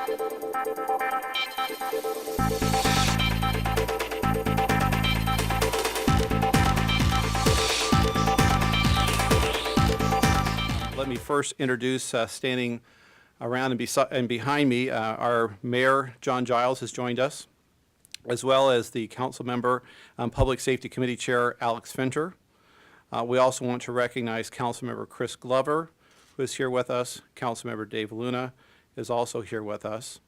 Let me first introduce standing around and behind me, our Mayor John Giles has joined us, as well as the Council Member, Public Safety Committee Chair Alex Finter. We also want to recognize Councilmember Chris Glover, who is here with us. Councilmember Dave Luna is also here with us.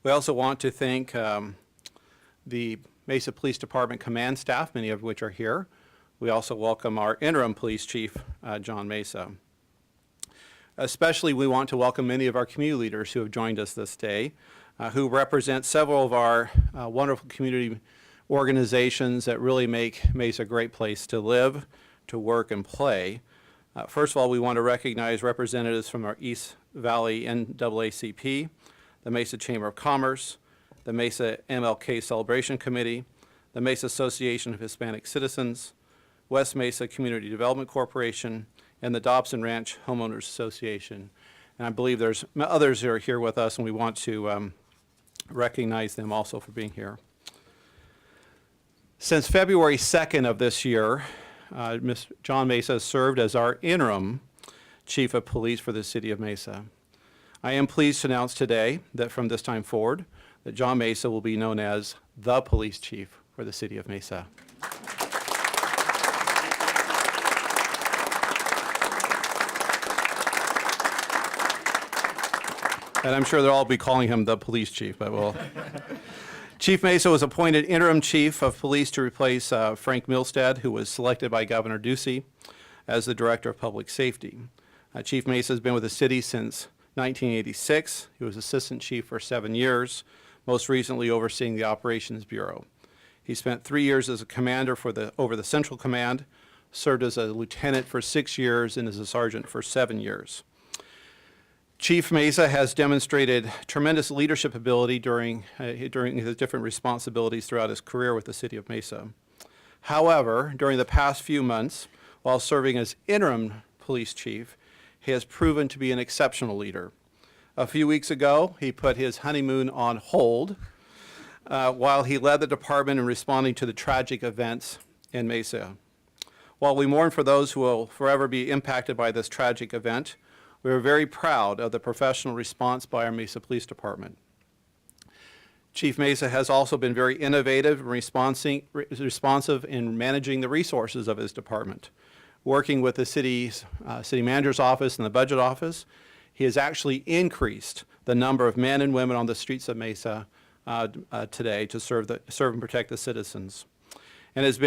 We also want to thank the Mesa Police Department command staff, many of which are here. We also welcome our interim police chief, John Meza. Especially, we want to welcome many of our community leaders who have joined us this day, who represent several of our wonderful community organizations that really make Mesa a great place to live, to work, and play. First of all, we want to recognize representatives from our East Valley NAACP, the Mesa Chamber of Commerce, the Mesa MLK Celebration Committee, the Mesa Association of Hispanic Citizens, West Mesa Community Development Corporation, and the Dobson Ranch Homeowners Association. And I believe there's others who are here with us, and we want to recognize them also for being here. Since February 2nd of this year, Mr. John Meza has served as our interim Chief of Police for the City of Mesa. I am pleased to announce today that from this time forward, that John Meza will be known as the Police Chief for the City of Mesa. And I'm sure they'll all be calling him the police chief, but we'll. Chief Meza was appointed interim chief of police to replace Frank Milstead, who was selected by Governor Ducey as the director of public safety. Chief Meza has been with the city since 1986. He was assistant chief for 7 years, most recently overseeing the Operations Bureau. He spent 3 years as a commander over the Central Command, served as a lieutenant for 6 years, and as a sergeant for 7 years. Chief Meza has demonstrated tremendous leadership ability during his different responsibilities throughout his career with the City of Mesa. However, during the past few months, while serving as interim police chief, he has proven to be an exceptional leader. A few weeks ago, he put his honeymoon on hold while he led the department in responding to the tragic events in Mesa. While we mourn for those who will forever be impacted by this tragic event, we are very proud of the professional response by our Mesa Police Department. Chief Meza has also been very innovative and responsive in managing the resources of his department. Working with the city manager's office and the budget office, he has actually increased the number of men and women on the streets of Mesa today to serve and protect the citizens. And as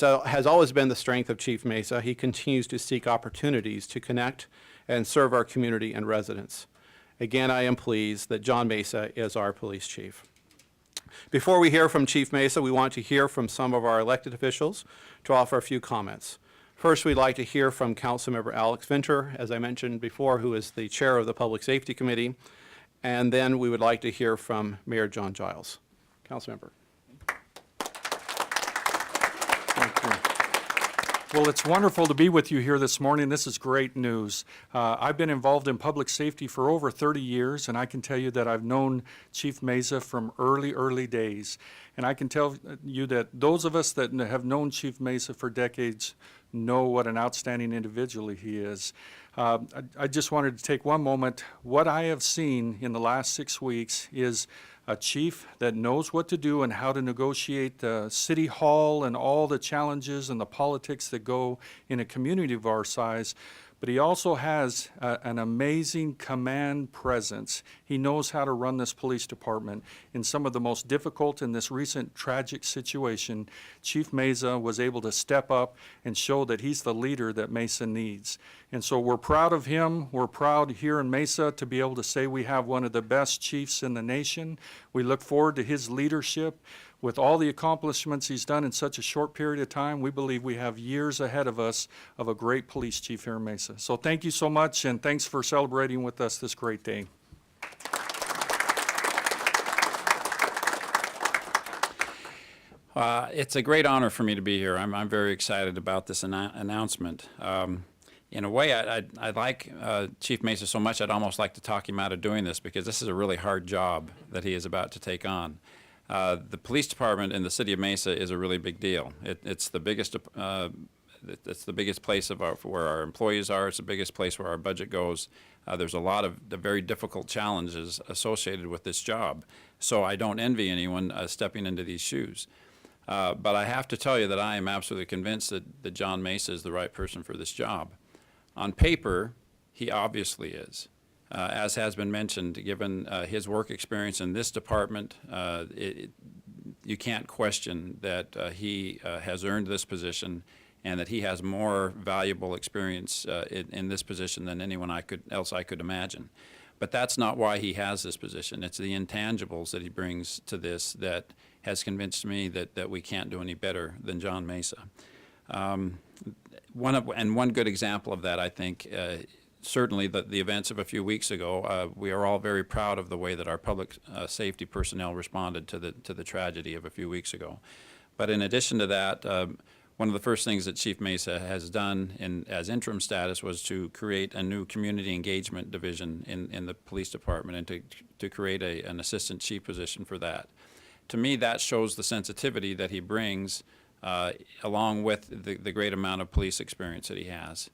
has always been the strength of Chief Meza, he continues to seek opportunities to connect and serve our community and residents. Again, I am pleased that John Meza is our police chief. Before we hear from Chief Meza, we want to hear from some of our elected officials to offer a few comments. First, we'd like to hear from Councilmember Alex Finter, as I mentioned before, who is the chair of the Public Safety Committee. And then we would like to hear from Mayor John Giles. Councilmember. Thank you. Well, it's wonderful to be with you here this morning. This is great news. I've been involved in public safety for over 30 years, and I can tell you that I've known Chief Meza from early days. And I can tell you that those of us that have known Chief Meza for decades know what an outstanding individual he is. I just wanted to take one moment. What I have seen in the last 6 weeks is a chief that knows what to do and how to negotiate the city hall and all the challenges and the politics that go in a community of our size. But he also has an amazing command presence. He knows how to run this police department. In some of the most difficult in this recent tragic situation, Chief Meza was able to step up and show that he's the leader that Mesa needs. And so we're proud of him. We're proud here in Mesa to be able to say we have one of the best chiefs in the nation. We look forward to his leadership. With all the accomplishments he's done in such a short period of time, we believe we have years ahead of us of a great police chief here in Mesa. So thank you so much, and thanks for celebrating with us this great day. It's a great honor for me to be here. I'm very excited about this announcement. In a way, I like Chief Mesa so much, I'd almost like to talk him out of doing this, because this is a really hard job that he is about to take on. The police department in the city of Mesa is a really big deal. It's the biggest. It's the biggest place where our employees are. It's the biggest place where our budget goes. There's a lot of the very difficult challenges associated with this job. So I don't envy anyone stepping into these shoes. But I have to tell you that I am absolutely convinced that John Meza is the right person for this job. On paper, he obviously is. As has been mentioned, given his work experience in this department, you can't question that he has earned this position, and that he has more valuable experience in this position than anyone else I could imagine. But that's not why he has this position. It's the intangibles that he brings to this that has convinced me that we can't do any better than John Meza. One good example of that, I think, certainly the events of a few weeks ago. We are all very proud of the way that our public safety personnel responded to the tragedy of a few weeks ago. But in addition to that, one of the first things that Chief Meza has done as interim status was to create a new community engagement division in the police department, and to create an assistant chief position for that. To me, that shows the sensitivity that he brings, along with the great amount of police experience that he has,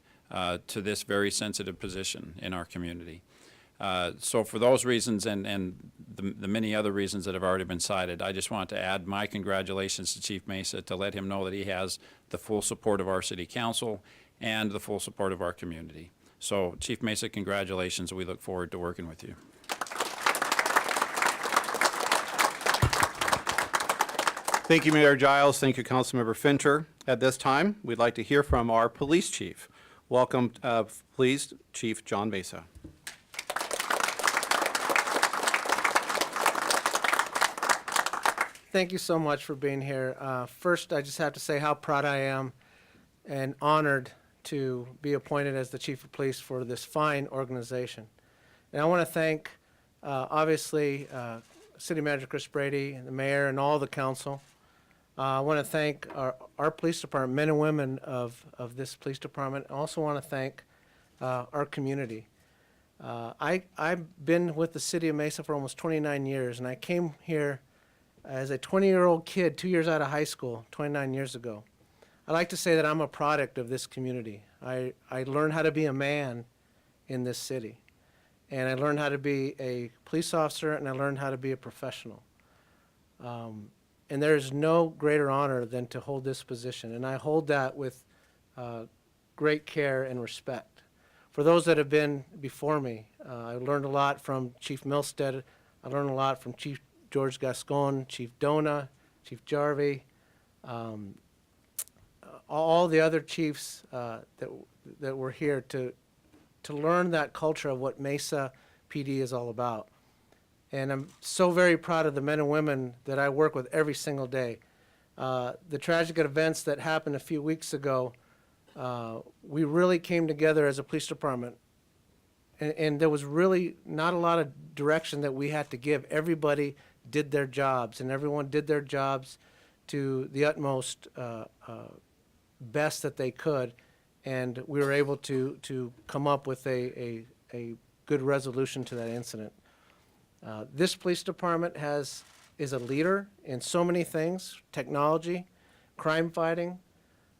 to this very sensitive position in our community. So for those reasons and the many other reasons that have already been cited, I just want to add my congratulations to Chief Meza, to let him know that he has the full support of our City Council and the full support of our community. So Chief Meza, congratulations. We look forward to working with you. Thank you, Mayor Giles. Thank you, Councilmember Fincher. At this time, we'd like to hear from our police chief. Welcome, Police Chief John Meza. Thank you so much for being here. First, I just have to say how proud I am and honored to be appointed as the Chief of Police for this fine organization. And I want to thank, obviously, City Manager Chris Brady, and the Mayor, and all the council. I want to thank our police department, men and women of this police department. I also want to thank our community. I've been with the City of Mesa for almost 29 years, and I came here as a 20-year-old kid, 2 years out of high school, 29 years ago. I like to say that I'm a product of this community. I learned how to be a man in this city, and I learned how to be a police officer, and I learned how to be a professional. And there is no greater honor than to hold this position, and I hold that with great care and respect. For those that have been before me, I learned a lot from Chief Milstead. I learned a lot from Chief George Gascon, Chief Dona, Chief Jarvie, all the other chiefs that were here to learn that culture of what Mesa PD is all about. And I'm so very proud of the men and women that I work with every single day. The tragic events that happened a few weeks ago, we really came together as a police department. And there was really not a lot of direction that we had to give. Everybody did their jobs, and everyone did their jobs to the utmost best that they could, and we were able to come up with a good resolution to that incident. This police department is a leader in so many things: technology, crime fighting.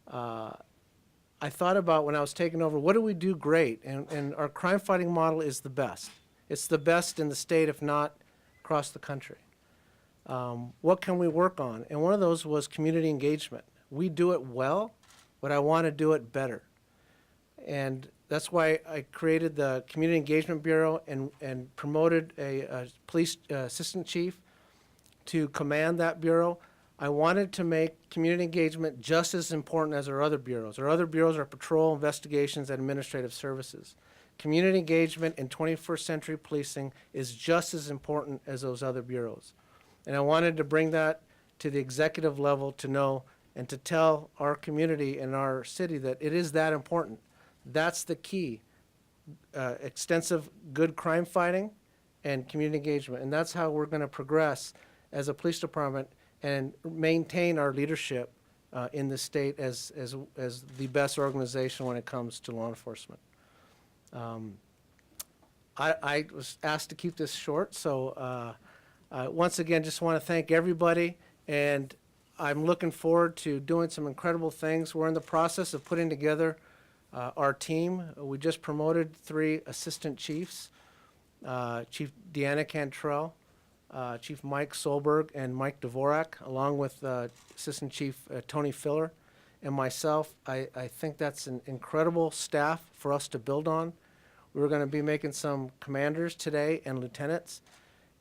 I thought about when I was taking over, what do we do great? And our crime fighting model is the best. It's the best in the state, if not across the country. What can we work on? And one of those was community engagement. We do it well, but I want to do it better. And that's why I created the Community Engagement Bureau and promoted a police assistant chief to command that bureau. I wanted to make community engagement just as important as our other bureaus. Our other bureaus are patrol, investigations, and administrative services. Community engagement in 21st century policing is just as important as those other bureaus. And I wanted to bring that to the executive level to know and to tell our community and our city that it is that important. That's the key. Extensive good crime fighting and community engagement. And that's how we're going to progress as a police department and maintain our leadership in the state as the best organization when it comes to law enforcement. I was asked to keep this short, so once again, just want to thank everybody, and I'm looking forward to doing some incredible things. We're in the process of putting together our team. We just promoted 3 assistant chiefs, Chief Deanna Cantrell, Chief Mike Solberg, and Mike Dvorak, along with Assistant Chief Tony Filler and myself. I think that's an incredible staff for us to build on. We're going to be making some commanders today and lieutenants,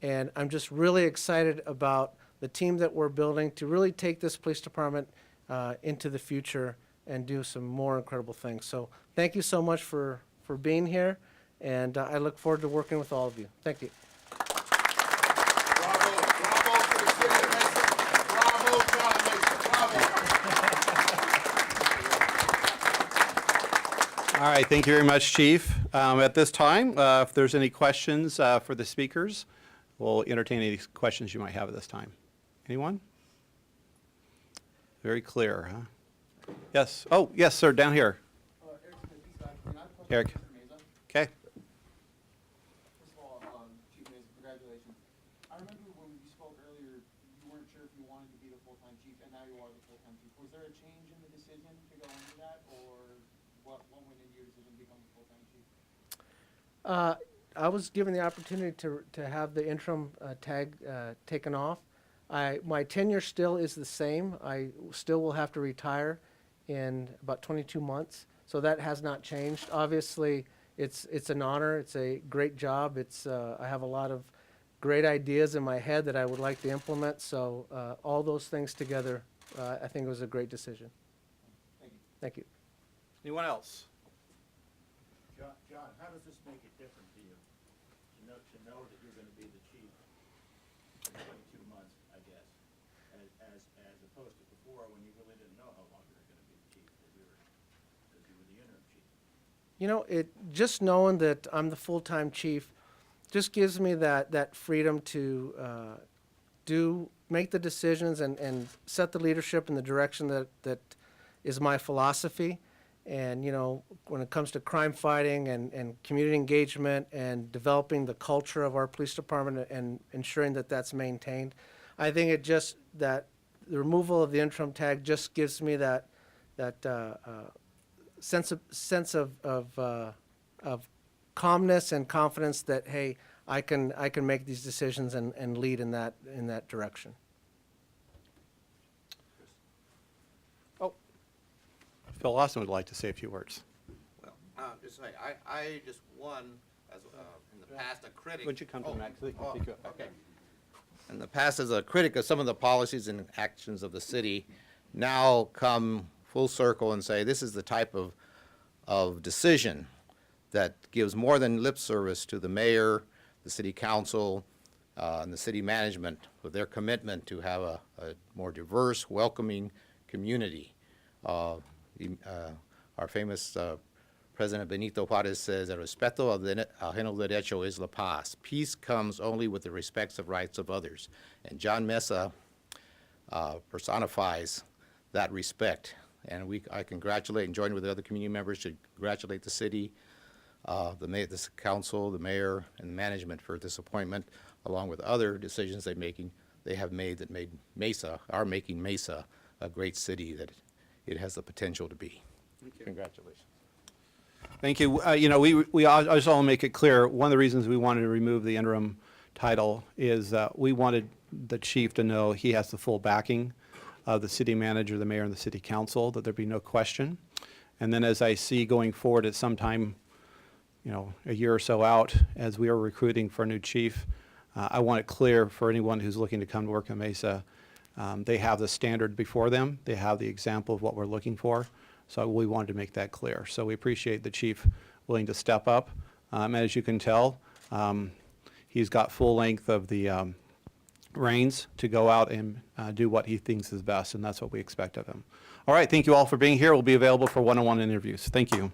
and I'm just really excited about the team that we're building to really take this police department into the future and do some more incredible things. So thank you so much for being here, and I look forward to working with all of you. Thank you. Bravo, bravo for the City of Mesa. Bravo, John Meza. Bravo. All right, thank you very much, Chief. At this time, if there's any questions for the speakers, we'll entertain any questions you might have at this time. Anyone? Very clear, huh? Yes. Oh, yes, sir, down here. Eric. Okay. First of all, Chief Meza, congratulations. I remember when we spoke earlier, you weren't sure if you wanted to be the full-time chief, and now you are the full-time chief. Was there a change in the decision to go into that, or what went into your decision to become the full-time chief? I was given the opportunity to have the interim tag taken off. My tenure still is the same. I still will have to retire in about 22 months, so that has not changed. Obviously, it's an honor. It's a great job. I have a lot of great ideas in my head that I would like to implement. So all those things together, I think it was a great decision. Thank you. Thank you. Anyone else? John, how does this make it different to you? To know that you're going to be the chief in 22 months, I guess, as opposed to before when you really didn't know how long you were going to be the chief, because you were the interim chief. You know, just knowing that I'm the full-time chief just gives me that freedom to make the decisions and set the leadership in the direction that is my philosophy. And, you know, when it comes to crime fighting and community engagement and developing the culture of our police department and ensuring that that's maintained, I think that the removal of the interim tag just gives me that sense of calmness and confidence that, hey, I can make these decisions and lead in that direction. Phil Lawson would like to say a few words. Well, just say, I just won, as in the past, a critic. Would you come to the mic so they can pick you up? Okay. In the past, as a critic of some of the policies and actions of the city, now come full circle and say, this is the type of decision that gives more than lip service to the mayor, the city council, and the city management with their commitment to have a more diverse, welcoming community. Our famous President Benito Juarez says, el respeto ajeno derecho es la paz. Peace comes only with the respects of rights of others. And John Meza personifies that respect. And I congratulate and join with the other community members to congratulate the city, the council, the mayor, and the management for this appointment, along with other decisions they have made that made Mesa, are making Mesa a great city that it has the potential to be. Congratulations. Thank you. You know, I just want to make it clear, one of the reasons we wanted to remove the interim title is we wanted the chief to know he has the full backing of the city manager, the mayor, and the city council, that there be no question. And then as I see going forward at some time, you know, a year or so out, as we are recruiting for a new chief, I want it clear for anyone who's looking to come to work in Mesa, they have the standard before them. They have the example of what we're looking for. So we wanted to make that clear. So we appreciate the chief willing to step up. As you can tell, he's got full length of the reins to go out and do what he thinks is best, and that's what we expect of him. All right, thank you all for being here. We'll be available for one-on-one interviews. Thank you.